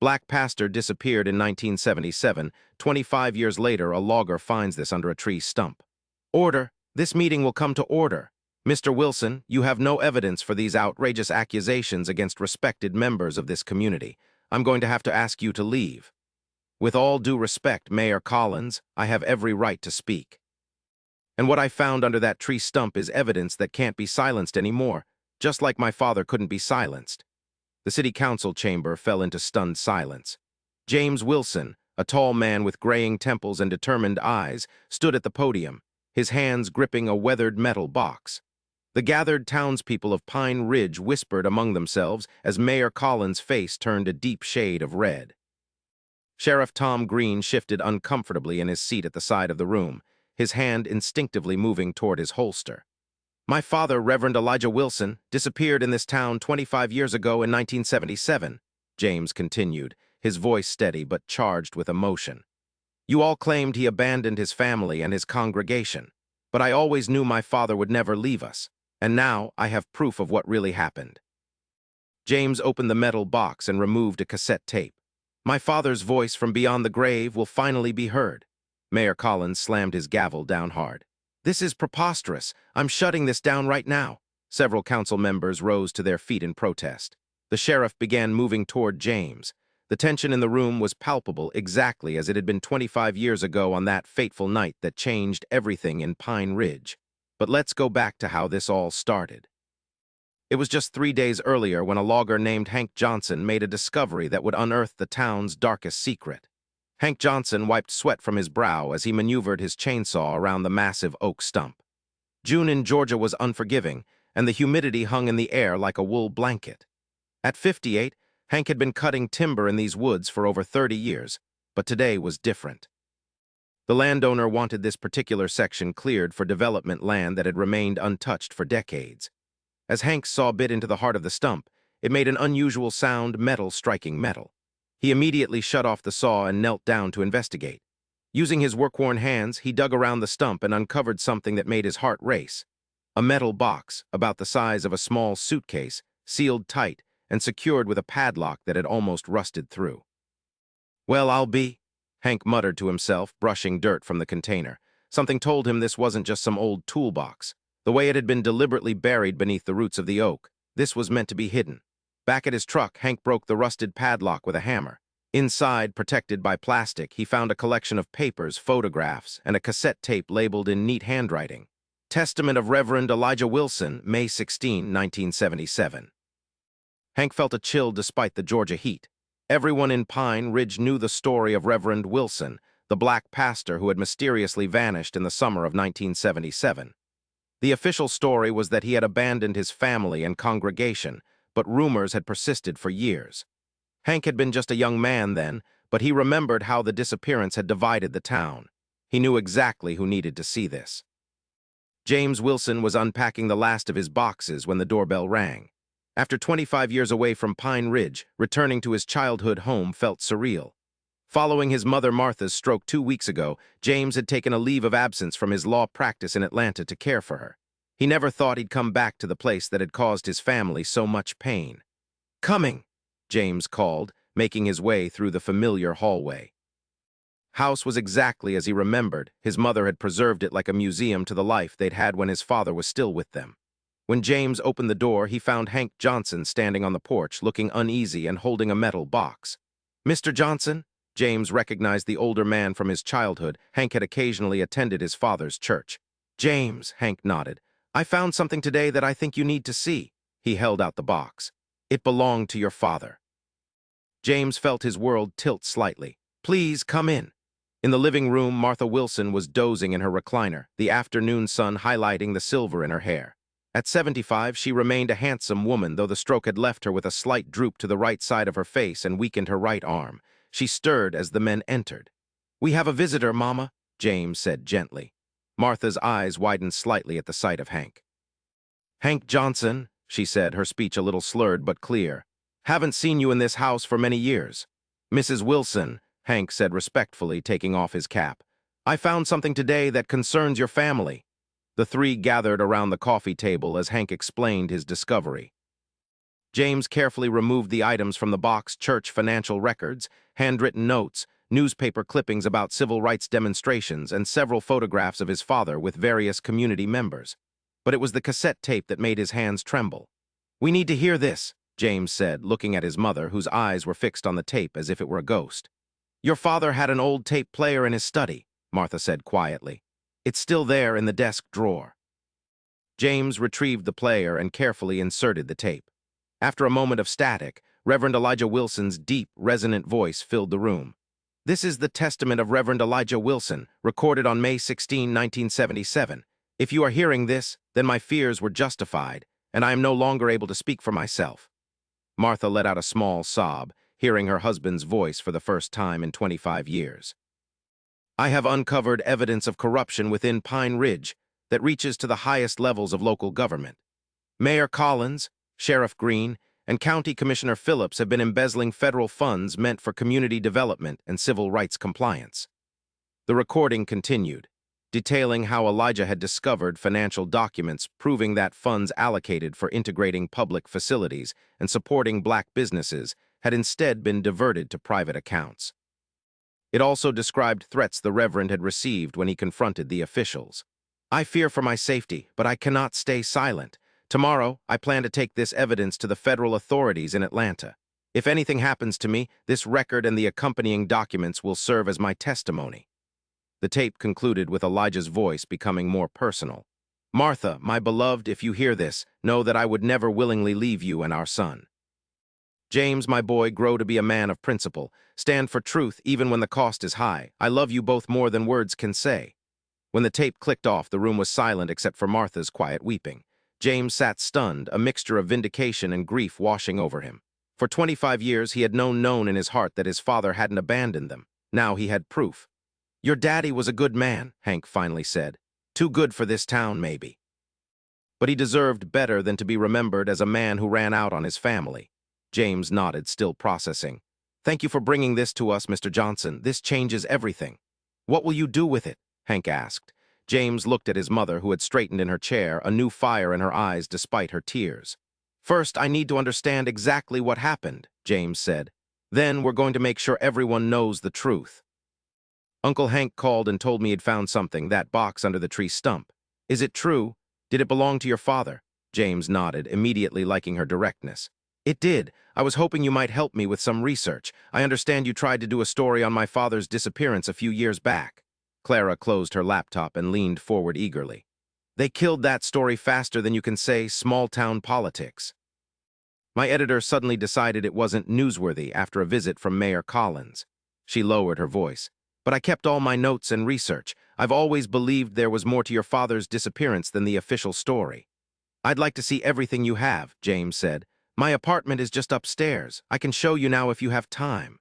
Black pastor disappeared in 1977. 25 years later, a logger finds this under a tree stump. Order! This meeting will come to order. Mr. Wilson, you have no evidence for these outrageous accusations against respected members of this community. I'm going to have to ask you to leave. With all due respect, Mayor Collins, I have every right to speak. And what I found under that tree stump is evidence that can't be silenced anymore, just like my father couldn't be silenced. The city council chamber fell into stunned silence. James Wilson, a tall man with graying temples and determined eyes, stood at the podium, his hands gripping a weathered metal box. The gathered townspeople of Pine Ridge whispered among themselves as Mayor Collins' face turned a deep shade of red. Sheriff Tom Green shifted uncomfortably in his seat at the side of the room, his hand instinctively moving toward his holster. My father, Reverend Elijah Wilson, disappeared in this town 25 years ago in 1977, James continued, his voice steady but charged with emotion. You all claimed he abandoned his family and his congregation, but I always knew my father would never leave us, and now I have proof of what really happened. James opened the metal box and removed a cassette tape. My father's voice from beyond the grave will finally be heard. Mayor Collins slammed his gavel down hard. This is preposterous. I'm shutting this down right now. Several council members rose to their feet in protest. The sheriff began moving toward James. The tension in the room was palpable, exactly as it had been 25 years ago on that fateful night that changed everything in Pine Ridge. But let's go back to how this all started. It was just 3 days earlier when a logger named Hank Johnson made a discovery that would unearth the town's darkest secret. Hank Johnson wiped sweat from his brow as he maneuvered his chainsaw around the massive oak stump. June in Georgia was unforgiving, and the humidity hung in the air like a wool blanket. At 58, Hank had been cutting timber in these woods for over 30 years, but today was different. The landowner wanted this particular section cleared for development land that had remained untouched for decades. As Hank's saw bit into the heart of the stump, it made an unusual sound, metal striking metal. He immediately shut off the saw and knelt down to investigate. Using his work-worn hands, he dug around the stump and uncovered something that made his heart race. A metal box, about the size of a small suitcase, sealed tight and secured with a padlock that had almost rusted through. Well, I'll be, Hank muttered to himself, brushing dirt from the container. Something told him this wasn't just some old toolbox. The way it had been deliberately buried beneath the roots of the oak, this was meant to be hidden. Back at his truck, Hank broke the rusted padlock with a hammer. Inside, protected by plastic, he found a collection of papers, photographs, and a cassette tape labeled in neat handwriting. Testament of Reverend Elijah Wilson, May 16, 1977. Hank felt a chill despite the Georgia heat. Everyone in Pine Ridge knew the story of Reverend Wilson, the black pastor who had mysteriously vanished in the summer of 1977. The official story was that he had abandoned his family and congregation, but rumors had persisted for years. Hank had been just a young man then, but he remembered how the disappearance had divided the town. He knew exactly who needed to see this. James Wilson was unpacking the last of his boxes when the doorbell rang. After 25 years away from Pine Ridge, returning to his childhood home felt surreal. Following his mother Martha's stroke 2 weeks ago, James had taken a leave of absence from his law practice in Atlanta to care for her. He never thought he'd come back to the place that had caused his family so much pain. "Coming," James called, making his way through the familiar hallway. House was exactly as he remembered. His mother had preserved it like a museum to the life they'd had when his father was still with them. When James opened the door, he found Hank Johnson standing on the porch, looking uneasy and holding a metal box. "Mr. Johnson?" James recognized the older man from his childhood. Hank had occasionally attended his father's church. "James," Hank nodded, "I found something today that I think you need to see." He held out the box. "It belonged to your father." James felt his world tilt slightly. "Please come in." In the living room, Martha Wilson was dozing in her recliner, the afternoon sun highlighting the silver in her hair. At 75, she remained a handsome woman, though the stroke had left her with a slight droop to the right side of her face and weakened her right arm. She stirred as the men entered. "We have a visitor, Mama," James said gently. Martha's eyes widened slightly at the sight of Hank. "Hank Johnson," she said, her speech a little slurred but clear. "Haven't seen you in this house for many years." "Mrs. Wilson," Hank said respectfully, taking off his cap, "I found something today that concerns your family." The three gathered around the coffee table as Hank explained his discovery. James carefully removed the items from the box: church financial records, handwritten notes, newspaper clippings about civil rights demonstrations, and several photographs of his father with various community members. But it was the cassette tape that made his hands tremble. "We need to hear this," James said, looking at his mother, whose eyes were fixed on the tape as if it were a ghost. "Your father had an old tape player in his study," Martha said quietly. "It's still there in the desk drawer." James retrieved the player and carefully inserted the tape. After a moment of static, Reverend Elijah Wilson's deep, resonant voice filled the room. "This is the testament of Reverend Elijah Wilson, recorded on May 16, 1977. If you are hearing this, then my fears were justified, and I am no longer able to speak for myself." Martha let out a small sob, hearing her husband's voice for the first time in 25 years. "I have uncovered evidence of corruption within Pine Ridge that reaches to the highest levels of local government. Mayor Collins, Sheriff Green, and County Commissioner Phillips have been embezzling federal funds meant for community development and civil rights compliance." The recording continued, detailing how Elijah had discovered financial documents proving that funds allocated for integrating public facilities and supporting black businesses had instead been diverted to private accounts. It also described threats the Reverend had received when he confronted the officials. "I fear for my safety, but I cannot stay silent. Tomorrow, I plan to take this evidence to the federal authorities in Atlanta. If anything happens to me, this record and the accompanying documents will serve as my testimony." The tape concluded with Elijah's voice becoming more personal. "Martha, my beloved, if you hear this, know that I would never willingly leave you and our son. James, my boy, grow to be a man of principle. Stand for truth even when the cost is high. I love you both more than words can say." When the tape clicked off, the room was silent except for Martha's quiet weeping. James sat stunned, a mixture of vindication and grief washing over him. For 25 years, he had known in his heart that his father hadn't abandoned them. Now he had proof. "Your daddy was a good man," Hank finally said. "Too good for this town, maybe. But he deserved better than to be remembered as a man who ran out on his family." James nodded, still processing. "Thank you for bringing this to us, Mr. Johnson. This changes everything." "What will you do with it?" Hank asked. James looked at his mother, who had straightened in her chair, a new fire in her eyes despite her tears. "First, I need to understand exactly what happened," James said. "Then we're going to make sure everyone knows the truth." "Uncle Hank called and told me he'd found something, that box under the tree stump. Is it true? Did it belong to your father?" James nodded, immediately liking her directness. "It did. I was hoping you might help me with some research. I understand you tried to do a story on my father's disappearance a few years back." Clara closed her laptop and leaned forward eagerly. "They killed that story faster than you can say small-town politics. My editor suddenly decided it wasn't newsworthy after a visit from Mayor Collins." She lowered her voice. "But I kept all my notes and research. I've always believed there was more to your father's disappearance than the official story." "I'd like to see everything you have," James said. "My apartment is just upstairs. I can show you now if you have time."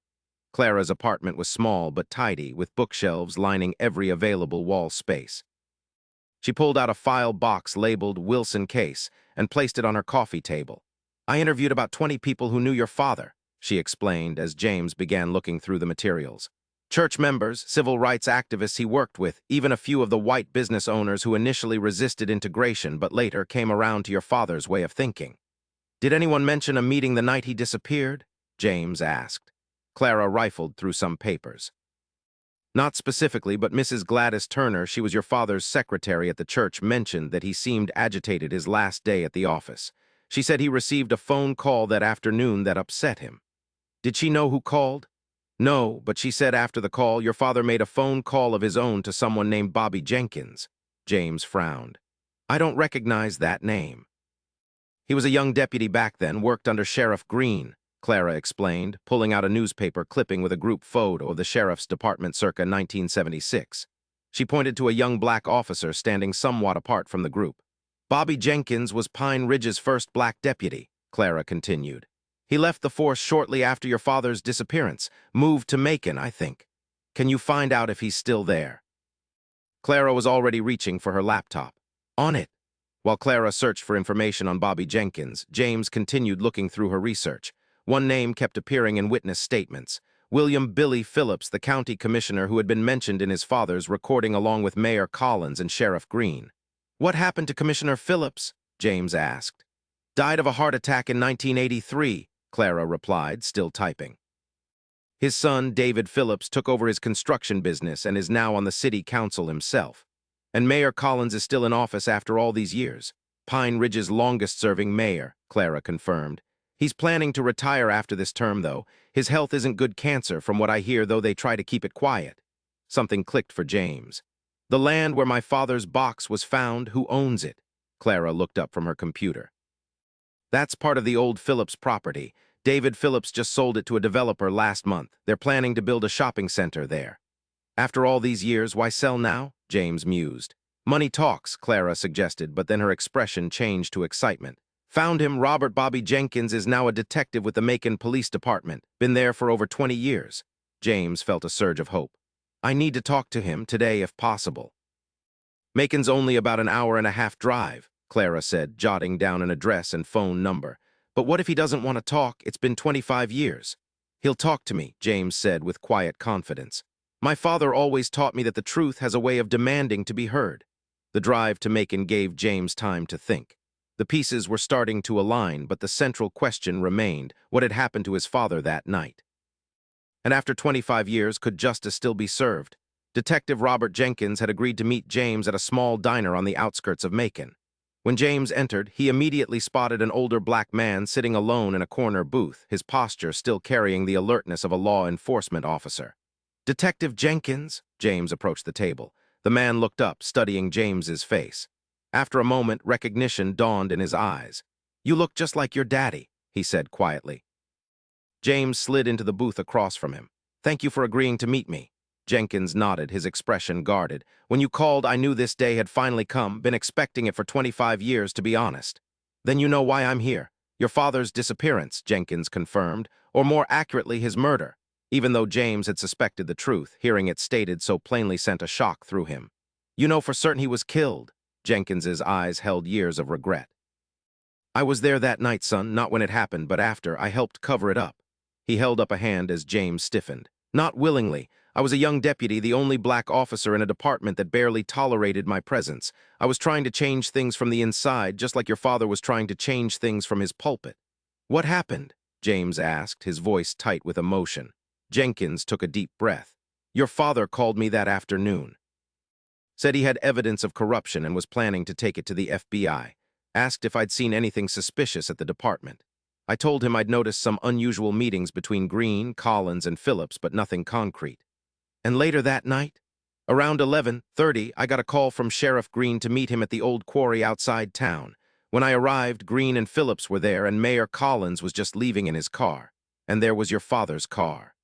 Clara's apartment was small but tidy, with bookshelves lining every available wall space. She pulled out a file box labeled Wilson Case and placed it on her coffee table. "I interviewed about 20 people who knew your father," she explained as James began looking through the materials. "Church members, civil rights activists he worked with, even a few of the white business owners who initially resisted integration but later came around to your father's way of thinking." "Did anyone mention a meeting the night he disappeared?" James asked. Clara rifled through some papers. "Not specifically, but Mrs. Gladys Turner, she was your father's secretary at the church, mentioned that he seemed agitated his last day at the office. She said he received a phone call that afternoon that upset him." "Did she know who called?" "No, but she said after the call, your father made a phone call of his own to someone named Bobby Jenkins." James frowned. "I don't recognize that name." "He was a young deputy back then, worked under Sheriff Green," Clara explained, pulling out a newspaper clipping with a group photo of the sheriff's department circa 1976. She pointed to a young black officer standing somewhat apart from the group. "Bobby Jenkins was Pine Ridge's first black deputy," Clara continued. "He left the force shortly after your father's disappearance, moved to Macon, I think. Can you find out if he's still there?" Clara was already reaching for her laptop. "On it." While Clara searched for information on Bobby Jenkins, James continued looking through her research. One name kept appearing in witness statements: William "Billy" Phillips, the county commissioner who had been mentioned in his father's recording along with Mayor Collins and Sheriff Green. "What happened to Commissioner Phillips?" James asked. Died of a heart attack in 1983, Clara replied, still typing. His son, David Phillips, took over his construction business and is now on the city council himself. And Mayor Collins is still in office after all these years. Pine Ridge's longest-serving mayor, Clara confirmed. He's planning to retire after this term, though. His health isn't good cancer, from what I hear, though they try to keep it quiet. Something clicked for James. The land where my father's box was found, who owns it? Clara looked up from her computer. That's part of the old Phillips property. David Phillips just sold it to a developer last month. They're planning to build a shopping center there. After all these years, why sell now? James mused. Money talks, Clara suggested, but then her expression changed to excitement. Found him, Robert Bobby Jenkins is now a detective with the Macon Police Department. Been there for over 20 years. James felt a surge of hope. I need to talk to him today if possible. Macon's only about an hour-and-a-half drive, Clara said, jotting down an address and phone number. But what if he doesn't want to talk? It's been 25 years. He'll talk to me, James said with quiet confidence. My father always taught me that the truth has a way of demanding to be heard. The drive to Macon gave James time to think. The pieces were starting to align, but the central question remained, what had happened to his father that night? And after 25 years, could justice still be served? Detective Robert Jenkins had agreed to meet James at a small diner on the outskirts of Macon. When James entered, he immediately spotted an older black man sitting alone in a corner booth, his posture still carrying the alertness of a law enforcement officer. Detective Jenkins? James approached the table. The man looked up, studying James's face. After a moment, recognition dawned in his eyes. You look just like your daddy, he said quietly. James slid into the booth across from him. Thank you for agreeing to meet me. Jenkins nodded, his expression guarded. When you called, I knew this day had finally come, been expecting it for 25 years, to be honest. Then you know why I'm here. Your father's disappearance, Jenkins confirmed, or more accurately, his murder. Even though James had suspected the truth, hearing it stated so plainly sent a shock through him. You know for certain he was killed. Jenkins's eyes held years of regret. I was there that night, son, not when it happened, but after. I helped cover it up. He held up a hand as James stiffened. Not willingly. I was a young deputy, the only black officer in a department that barely tolerated my presence. I was trying to change things from the inside, just like your father was trying to change things from his pulpit. What happened? James asked, his voice tight with emotion. Jenkins took a deep breath. Your father called me that afternoon. Said he had evidence of corruption and was planning to take it to the FBI. Asked if I'd seen anything suspicious at the department. I told him I'd noticed some unusual meetings between Green, Collins, and Phillips, but nothing concrete. And later that night, around 11:30, I got a call from Sheriff Green to meet him at the old quarry outside town. When I arrived, Green and Phillips were there, and Mayor Collins was just leaving in his car. And there was your father's car.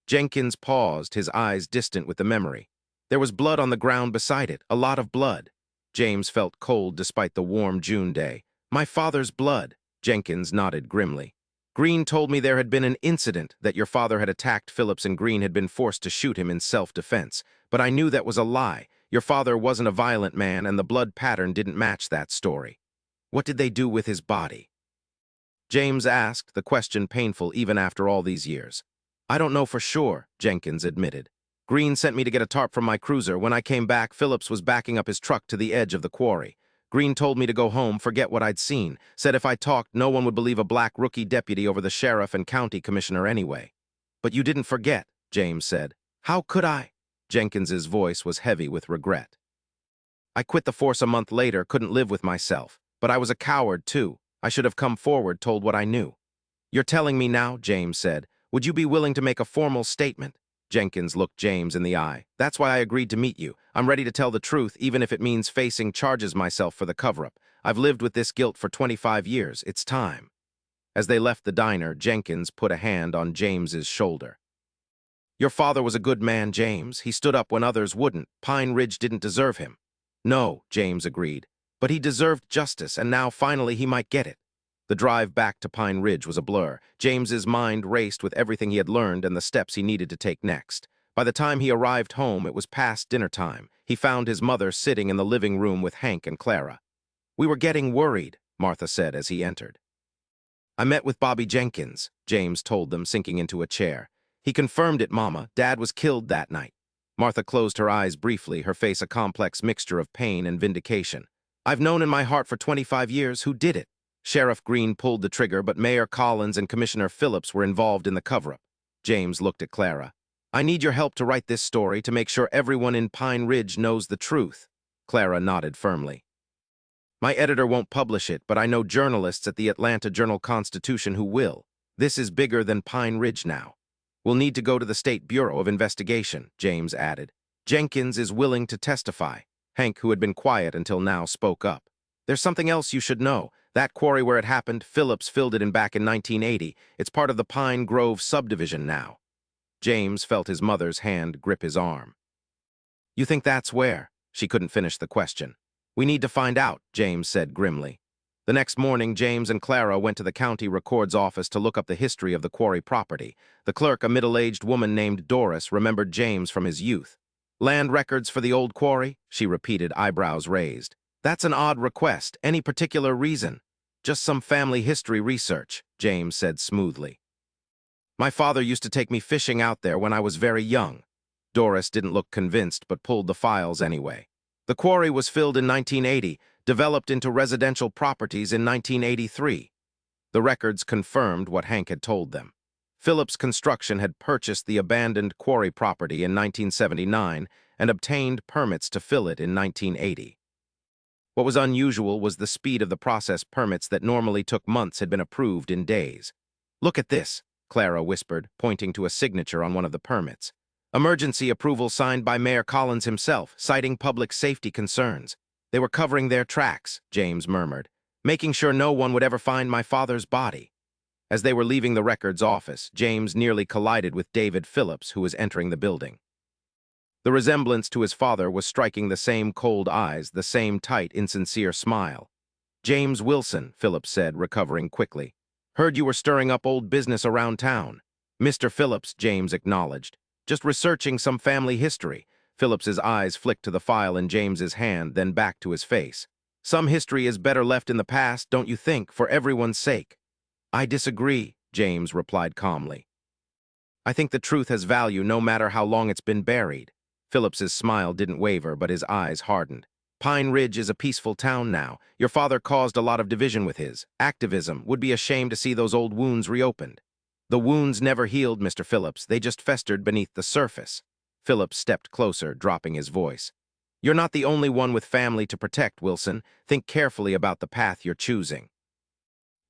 Jenkins paused, his eyes distant with the memory. There was blood on the ground beside it, a lot of blood. James felt cold despite the warm June day. My father's blood. Jenkins nodded grimly. Green told me there had been an incident, that your father had attacked Phillips and Green had been forced to shoot him in self-defense. But I knew that was a lie. Your father wasn't a violent man, and the blood pattern didn't match that story. What did they do with his body? James asked, the question painful even after all these years. I don't know for sure, Jenkins admitted. Green sent me to get a tarp from my cruiser. When I came back, Phillips was backing up his truck to the edge of the quarry. Green told me to go home, forget what I'd seen. Said if I talked, no one would believe a black rookie deputy over the sheriff and county commissioner anyway. But you didn't forget, James said. How could I? Jenkins's voice was heavy with regret. I quit the force a month later, couldn't live with myself. But I was a coward, too. I should have come forward, told what I knew. You're telling me now, James said. Would you be willing to make a formal statement? Jenkins looked James in the eye. That's why I agreed to meet you. I'm ready to tell the truth, even if it means facing charges myself for the cover-up. I've lived with this guilt for 25 years. It's time. As they left the diner, Jenkins put a hand on James's shoulder. Your father was a good man, James. He stood up when others wouldn't. Pine Ridge didn't deserve him. No, James agreed. But he deserved justice, and now finally he might get it. The drive back to Pine Ridge was a blur. James's mind raced with everything he had learned and the steps he needed to take next. By the time he arrived home, it was past dinner time. He found his mother sitting in the living room with Hank and Clara. We were getting worried, Martha said as he entered. I met with Bobby Jenkins, James told them, sinking into a chair. He confirmed it, Mama. Dad was killed that night. Martha closed her eyes briefly, her face a complex mixture of pain and vindication. I've known in my heart for 25 years who did it. Sheriff Green pulled the trigger, but Mayor Collins and Commissioner Phillips were involved in the cover-up. James looked at Clara. I need your help to write this story to make sure everyone in Pine Ridge knows the truth. Clara nodded firmly. My editor won't publish it, but I know journalists at the Atlanta Journal-Constitution who will. This is bigger than Pine Ridge now. We'll need to go to the State Bureau of Investigation, James added. Jenkins is willing to testify. Hank, who had been quiet until now, spoke up. There's something else you should know. That quarry where it happened, Phillips filled it in back in 1980. It's part of the Pine Grove subdivision now. James felt his mother's hand grip his arm. You think that's where? She couldn't finish the question. We need to find out, James said grimly. The next morning, James and Clara went to the county record's office to look up the history of the quarry property. The clerk, a middle-aged woman named Doris, remembered James from his youth. Land records for the old quarry? She repeated, eyebrows raised. That's an odd request. Any particular reason? Just some family history research, James said smoothly. My father used to take me fishing out there when I was very young. Doris didn't look convinced, but pulled the files anyway. The quarry was filled in 1980, developed into residential properties in 1983. The records confirmed what Hank had told them. Phillips Construction had purchased the abandoned quarry property in 1979 and obtained permits to fill it in 1980. What was unusual was the speed of the process. Permits that normally took months had been approved in days. Look at this, Clara whispered, pointing to a signature on one of the permits. Emergency approval signed by Mayor Collins himself, citing public safety concerns. They were covering their tracks, James murmured, making sure no one would ever find my father's body. As they were leaving the records office, James nearly collided with David Phillips, who was entering the building. The resemblance to his father was striking, the same cold eyes, the same tight, insincere smile. James Wilson, Phillips said, recovering quickly. Heard you were stirring up old business around town. Mr. Phillips, James acknowledged. Just researching some family history. Phillips's eyes flicked to the file in James's hand, then back to his face. Some history is better left in the past, don't you think, for everyone's sake? I disagree, James replied calmly. I think the truth has value no matter how long it's been buried. Phillips's smile didn't waver, but his eyes hardened. Pine Ridge is a peaceful town now. Your father caused a lot of division with his activism. Would be a shame to see those old wounds reopened. The wounds never healed, Mr. Phillips. They just festered beneath the surface. Phillips stepped closer, dropping his voice. You're not the only one with family to protect, Wilson. Think carefully about the path you're choosing.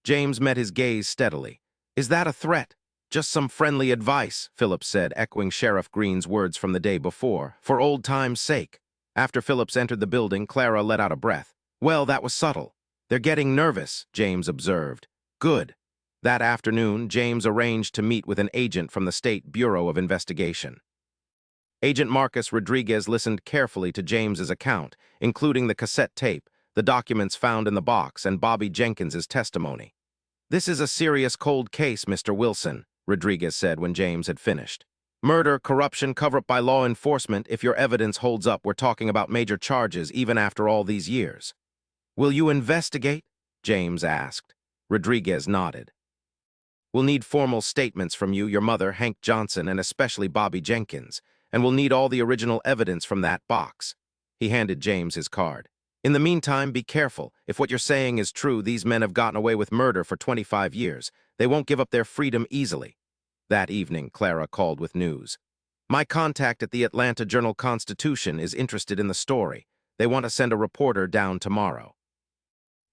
James met his gaze steadily. Is that a threat? Just some friendly advice, Phillips said, echoing Sheriff Green's words from the day before, for old time's sake. After Phillips entered the building, Clara let out a breath. Well, that was subtle. They're getting nervous, James observed. Good. That afternoon, James arranged to meet with an agent from the State Bureau of Investigation. Agent Marcus Rodriguez listened carefully to James's account, including the cassette tape, the documents found in the box, and Bobby Jenkins's testimony. This is a serious cold case, Mr. Wilson, Rodriguez said when James had finished. Murder, corruption, cover-up by law enforcement. If your evidence holds up, we're talking about major charges even after all these years. Will you investigate? James asked. Rodriguez nodded. We'll need formal statements from you, your mother, Hank Johnson, and especially Bobby Jenkins, and we'll need all the original evidence from that box. He handed James his card. In the meantime, be careful. If what you're saying is true, these men have gotten away with murder for 25 years. They won't give up their freedom easily. That evening, Clara called with news. My contact at the Atlanta Journal-Constitution is interested in the story. They want to send a reporter down tomorrow.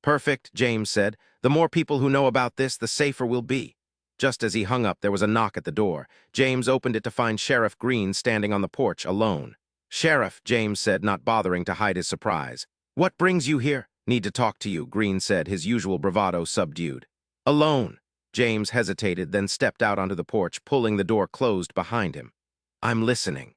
Perfect, James said. The more people who know about this, the safer we'll be. Just as he hung up, there was a knock at the door. James opened it to find Sheriff Green standing on the porch alone. Sheriff, James said, not bothering to hide his surprise. What brings you here? Need to talk to you, Green said, his usual bravado subdued. Alone. James hesitated, then stepped out onto the porch, pulling the door closed behind him. I'm listening.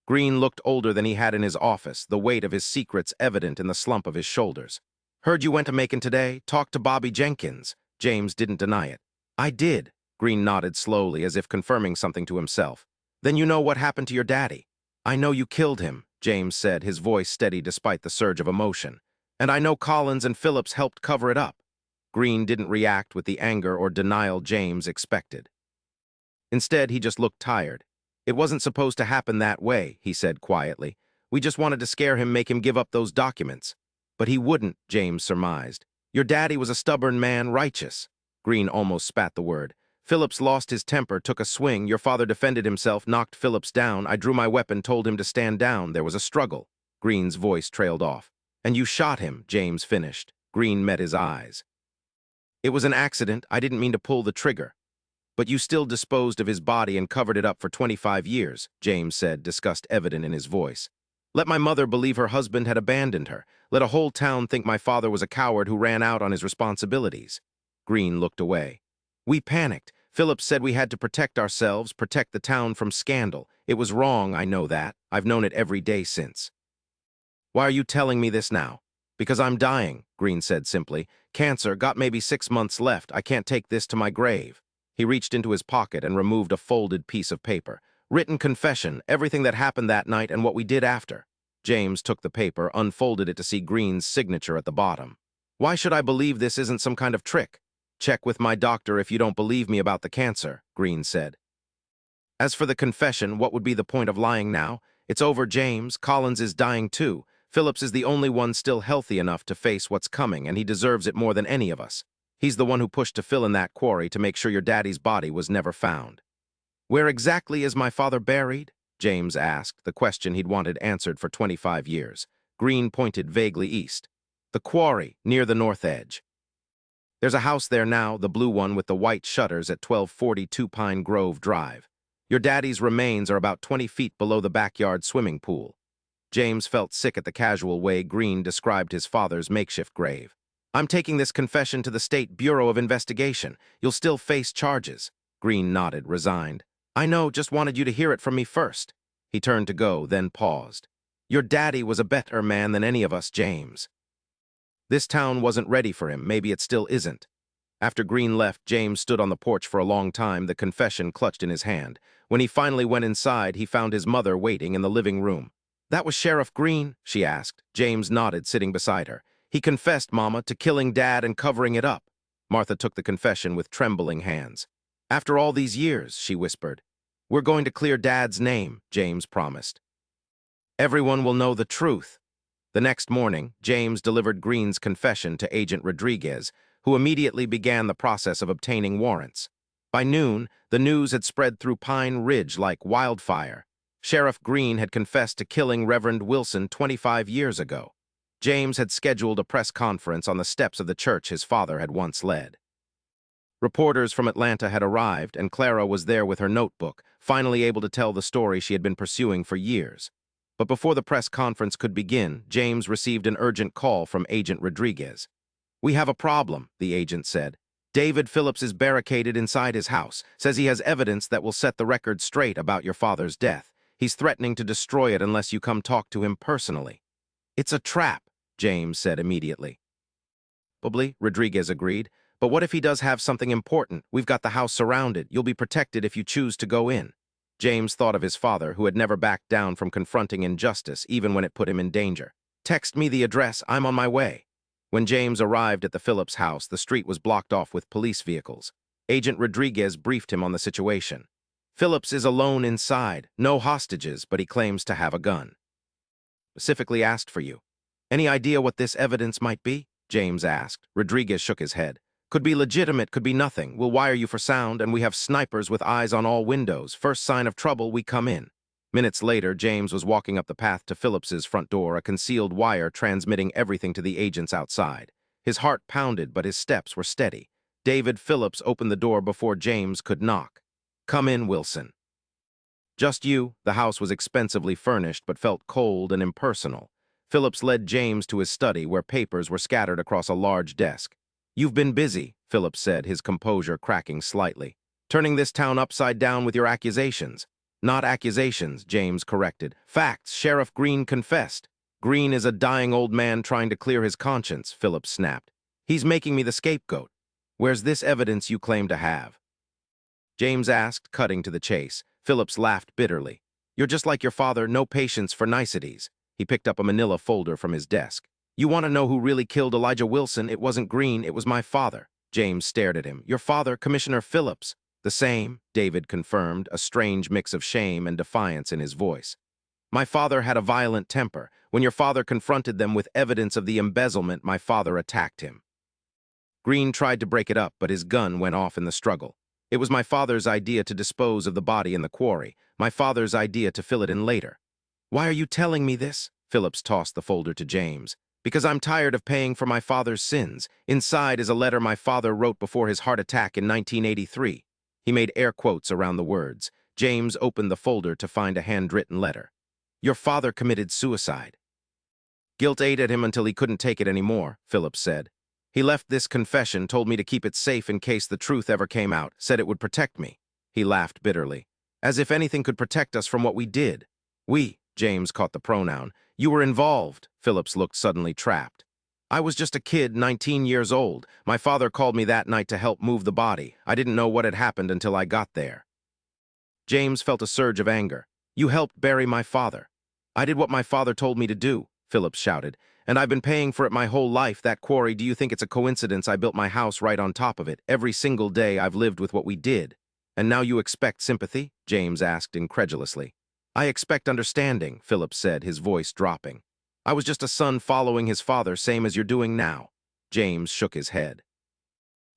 Green looked older than he had in his office, the weight of his secrets evident in the slump of his shoulders. Heard you went to Macon today? Talked to Bobby Jenkins. James didn't deny it. I did. Green nodded slowly, as if confirming something to himself. Then you know what happened to your daddy. I know you killed him, James said, his voice steady despite the surge of emotion. And I know Collins and Phillips helped cover it up. Green didn't react with the anger or denial James expected. Instead, he just looked tired. It wasn't supposed to happen that way, he said quietly. We just wanted to scare him, make him give up those documents. But he wouldn't, James surmised. Your daddy was a stubborn man, righteous. Green almost spat the word. Phillips lost his temper, took a swing. Your father defended himself, knocked Phillips down. I drew my weapon, told him to stand down. There was a struggle. Green's voice trailed off. And you shot him, James finished. Green met his eyes. It was an accident. I didn't mean to pull the trigger. But you still disposed of his body and covered it up for 25 years, James said, disgust evident in his voice. Let my mother believe her husband had abandoned her. Let a whole town think my father was a coward who ran out on his responsibilities. Green looked away. We panicked. Phillips said we had to protect ourselves, protect the town from scandal. It was wrong, I know that. I've known it every day since. Why are you telling me this now? Because I'm dying, Green said simply. Cancer, got maybe 6 months left. I can't take this to my grave. He reached into his pocket and removed a folded piece of paper. Written confession, everything that happened that night and what we did after. James took the paper, unfolded it to see Green's signature at the bottom. Why should I believe this isn't some kind of trick? Check with my doctor if you don't believe me about the cancer, Green said. As for the confession, what would be the point of lying now? It's over, James. Collins is dying too. Phillips is the only one still healthy enough to face what's coming, and he deserves it more than any of us. He's the one who pushed to fill in that quarry to make sure your daddy's body was never found. Where exactly is my father buried? James asked, the question he'd wanted answered for 25 years. Green pointed vaguely east. The quarry, near the north edge. There's a house there now, the blue one with the white shutters at 1242 Pine Grove Drive. Your daddy's remains are about 20 feet below the backyard swimming pool. James felt sick at the casual way Green described his father's makeshift grave. I'm taking this confession to the State Bureau of Investigation. You'll still face charges. Green nodded, resigned. I know, just wanted you to hear it from me first. He turned to go, then paused. Your daddy was a better man than any of us, James. This town wasn't ready for him. Maybe it still isn't. After Green left, James stood on the porch for a long time, the confession clutched in his hand. When he finally went inside, he found his mother waiting in the living room. That was Sheriff Green? She asked. James nodded, sitting beside her. He confessed, Mama, to killing Dad and covering it up. Martha took the confession with trembling hands. After all these years, she whispered. We're going to clear Dad's name, James promised. Everyone will know the truth. The next morning, James delivered Green's confession to Agent Rodriguez, who immediately began the process of obtaining warrants. By noon, the news had spread through Pine Ridge like wildfire. Sheriff Green had confessed to killing Reverend Wilson 25 years ago. James had scheduled a press conference on the steps of the church his father had once led. Reporters from Atlanta had arrived, and Clara was there with her notebook, finally able to tell the story she had been pursuing for years. But before the press conference could begin, James received an urgent call from Agent Rodriguez. We have a problem, the agent said. David Phillips is barricaded inside his house, says he has evidence that will set the record straight about your father's death. He's threatening to destroy it unless you come talk to him personally. It's a trap, James said immediately. Probably, Rodriguez agreed. But what if he does have something important? We've got the house surrounded. You'll be protected if you choose to go in. James thought of his father, who had never backed down from confronting injustice, even when it put him in danger. Text me the address. I'm on my way. When James arrived at the Phillips house, the street was blocked off with police vehicles. Agent Rodriguez briefed him on the situation. Phillips is alone inside. No hostages, but he claims to have a gun. Specifically asked for you. Any idea what this evidence might be? James asked. Rodriguez shook his head. Could be legitimate, could be nothing. We'll wire you for sound, and we have snipers with eyes on all windows. First sign of trouble, we come in. Minutes later, James was walking up the path to Phillips's front door, a concealed wire transmitting everything to the agents outside. His heart pounded, but his steps were steady. David Phillips opened the door before James could knock. Come in, Wilson. Just you. The house was expensively furnished, but felt cold and impersonal. Phillips led James to his study, where papers were scattered across a large desk. You've been busy, Phillips said, his composure cracking slightly. Turning this town upside down with your accusations. Not accusations, James corrected. Facts. Sheriff Green confessed. Green is a dying old man trying to clear his conscience, Phillips snapped. He's making me the scapegoat. Where's this evidence you claim to have? James asked, cutting to the chase. Phillips laughed bitterly. You're just like your father, no patience for niceties. He picked up a manila folder from his desk. You want to know who really killed Elijah Wilson? It wasn't Green, it was my father. James stared at him. Your father, Commissioner Phillips. The same, David confirmed, a strange mix of shame and defiance in his voice. My father had a violent temper. When your father confronted them with evidence of the embezzlement, my father attacked him. Green tried to break it up, but his gun went off in the struggle. It was my father's idea to dispose of the body in the quarry, my father's idea to fill it in later. Why are you telling me this? Phillips tossed the folder to James. Because I'm tired of paying for my father's sins. Inside is a letter my father wrote before his heart attack in 1983. He made air quotes around the words. James opened the folder to find a handwritten letter. Your father committed suicide. Guilt ate at him until he couldn't take it anymore, Phillips said. He left this confession, told me to keep it safe in case the truth ever came out, said it would protect me. He laughed bitterly. As if anything could protect us from what we did. We, James caught the pronoun. You were involved. Phillips looked suddenly trapped. I was just a kid, 19 years old. My father called me that night to help move the body. I didn't know what had happened until I got there. James felt a surge of anger. You helped bury my father. I did what my father told me to do, Phillips shouted. And I've been paying for it my whole life, that quarry. Do you think it's a coincidence I built my house right on top of it? Every single day I've lived with what we did. And now you expect sympathy? James asked incredulously. I expect understanding, Phillips said, his voice dropping. I was just a son following his father, same as you're doing now. James shook his head.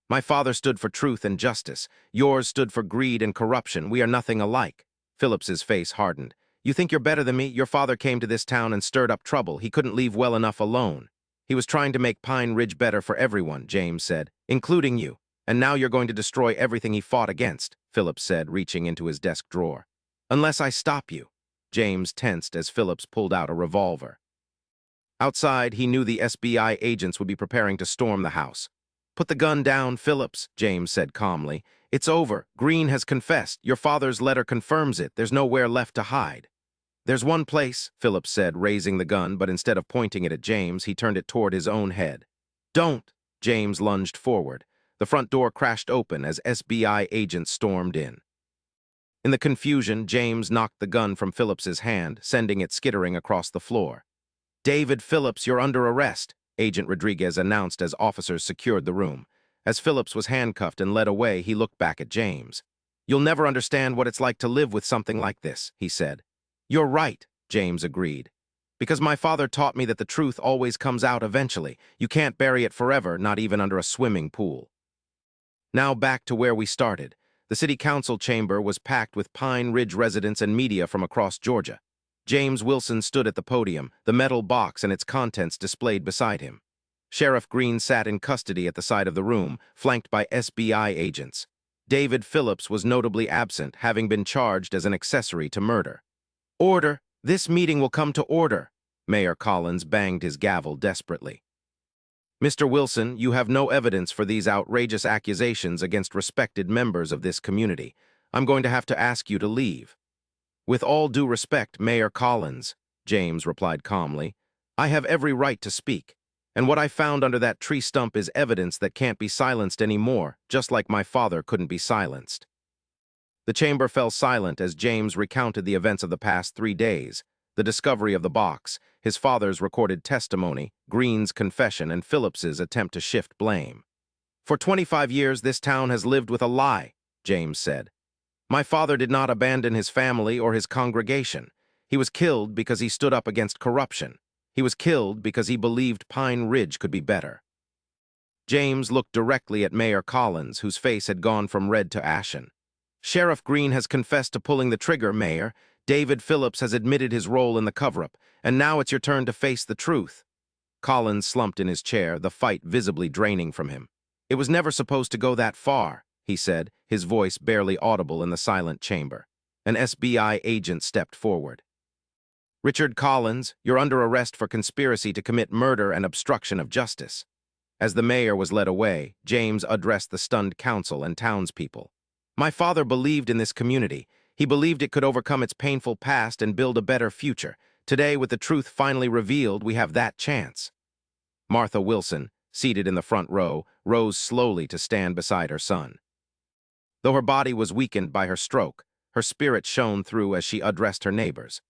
My father stood for truth and justice. Yours stood for greed and corruption. We are nothing alike. Phillips's face hardened. You think you're better than me? Your father came to this town and stirred up trouble. He couldn't leave well enough alone. He was trying to make Pine Ridge better for everyone, James said, including you. And now you're going to destroy everything he fought against, Phillips said, reaching into his desk drawer. Unless I stop you. James tensed as Phillips pulled out a revolver. Outside, he knew the SBI agents would be preparing to storm the house. Put the gun down, Phillips, James said calmly. It's over. Green has confessed. Your father's letter confirms it. There's nowhere left to hide. There's one place, Phillips said, raising the gun, but instead of pointing it at James, he turned it toward his own head. Don't! James lunged forward. The front door crashed open as SBI agents stormed in. In the confusion, James knocked the gun from Phillips's hand, sending it skittering across the floor. David Phillips, you're under arrest, Agent Rodriguez announced as officers secured the room. As Phillips was handcuffed and led away, he looked back at James. You'll never understand what it's like to live with something like this, he said. You're right, James agreed. Because my father taught me that the truth always comes out eventually. You can't bury it forever, not even under a swimming pool. Now back to where we started. The city council chamber was packed with Pine Ridge residents and media from across Georgia. James Wilson stood at the podium, the metal box and its contents displayed beside him. Sheriff Green sat in custody at the side of the room, flanked by SBI agents. David Phillips was notably absent, having been charged as an accessory to murder. Order! This meeting will come to order! Mayor Collins banged his gavel desperately. Mr. Wilson, you have no evidence for these outrageous accusations against respected members of this community. I'm going to have to ask you to leave. With all due respect, Mayor Collins, James replied calmly, I have every right to speak. And what I found under that tree stump is evidence that can't be silenced anymore, just like my father couldn't be silenced. The chamber fell silent as James recounted the events of the past 3 days, the discovery of the box, his father's recorded testimony, Green's confession, and Phillips's attempt to shift blame. For 25 years, this town has lived with a lie, James said. My father did not abandon his family or his congregation. He was killed because he stood up against corruption. He was killed because he believed Pine Ridge could be better. James looked directly at Mayor Collins, whose face had gone from red to ashen. Sheriff Green has confessed to pulling the trigger, Mayor. David Phillips has admitted his role in the cover-up, and now it's your turn to face the truth. Collins slumped in his chair, the fight visibly draining from him. It was never supposed to go that far, he said, his voice barely audible in the silent chamber. An SBI agent stepped forward. Richard Collins, you're under arrest for conspiracy to commit murder and obstruction of justice. As the mayor was led away, James addressed the stunned council and townspeople. My father believed in this community. He believed it could overcome its painful past and build a better future. Today, with the truth finally revealed, we have that chance. Martha Wilson, seated in the front row, rose slowly to stand beside her son. Though her body was weakened by her stroke, her spirit shone through as she addressed her neighbors.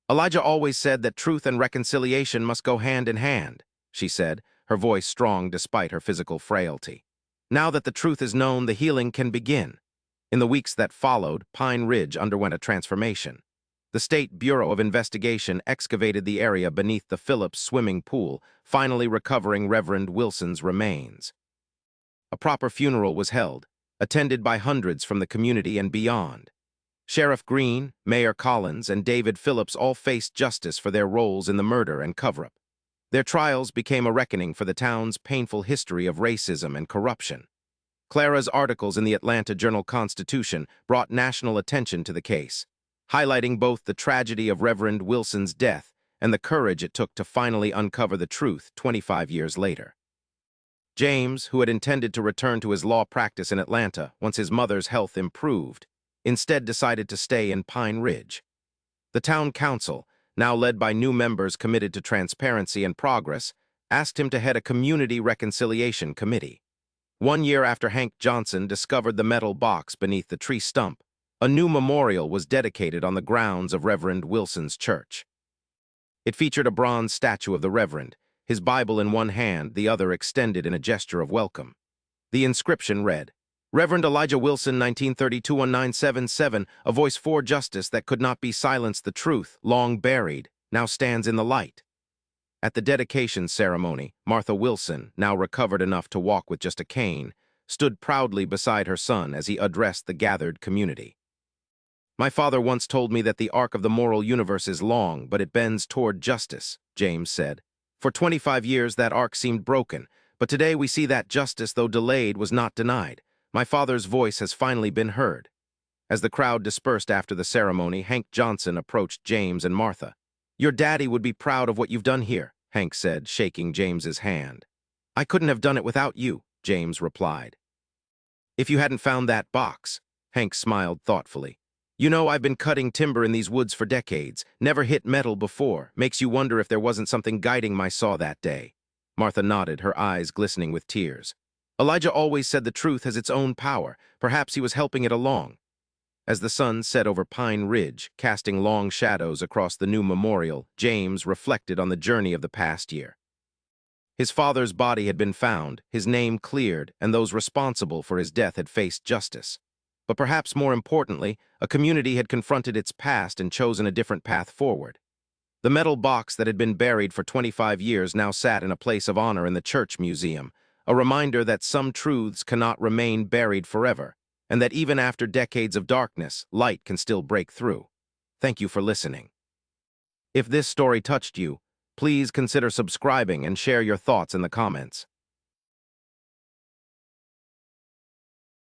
Elijah always said that truth and reconciliation must go hand in hand, she said, her voice strong despite her physical frailty. Now that the truth is known, the healing can begin. In the weeks that followed, Pine Ridge underwent a transformation. The State Bureau of Investigation excavated the area beneath the Phillips swimming pool, finally recovering Reverend Wilson's remains. A proper funeral was held, attended by hundreds from the community and beyond. Sheriff Green, Mayor Collins, and David Phillips all faced justice for their roles in the murder and cover-up. Their trials became a reckoning for the town's painful history of racism and corruption. Clara's articles in the Atlanta Journal-Constitution brought national attention to the case, highlighting both the tragedy of Reverend Wilson's death and the courage it took to finally uncover the truth 25 years later. James, who had intended to return to his law practice in Atlanta once his mother's health improved, instead decided to stay in Pine Ridge. The town council, now led by new members committed to transparency and progress, asked him to head a community reconciliation committee. 1 year after Hank Johnson discovered the metal box beneath the tree stump, a new memorial was dedicated on the grounds of Reverend Wilson's church. It featured a bronze statue of the Reverend, his Bible in one hand, the other extended in a gesture of welcome. The inscription read, Reverend Elijah Wilson, 1932-1977, a voice for justice that could not be silenced, the truth, long buried, now stands in the light. At the dedication ceremony, Martha Wilson, now recovered enough to walk with just a cane, stood proudly beside her son as he addressed the gathered community. My father once told me that the arc of the moral universe is long, but it bends toward justice, James said. For 25 years that arc seemed broken, but today we see that justice, though delayed, was not denied. My father's voice has finally been heard. As the crowd dispersed after the ceremony, Hank Johnson approached James and Martha. Your daddy would be proud of what you've done here, Hank said, shaking James's hand. I couldn't have done it without you, James replied. If you hadn't found that box, Hank smiled thoughtfully. You know, I've been cutting timber in these woods for decades, never hit metal before. Makes you wonder if there wasn't something guiding my saw that day. Martha nodded, her eyes glistening with tears. Elijah always said the truth has its own power. Perhaps he was helping it along. As the sun set over Pine Ridge, casting long shadows across the new memorial, James reflected on the journey of the past year. His father's body had been found, his name cleared, and those responsible for his death had faced justice. But perhaps more importantly, a community had confronted its past and chosen a different path forward. The metal box that had been buried for 25 years now sat in a place of honor in the church museum, a reminder that some truths cannot remain buried forever, and that even after decades of darkness, light can still break through. Thank you for listening. If this story touched you, please consider subscribing and share your thoughts in the comments.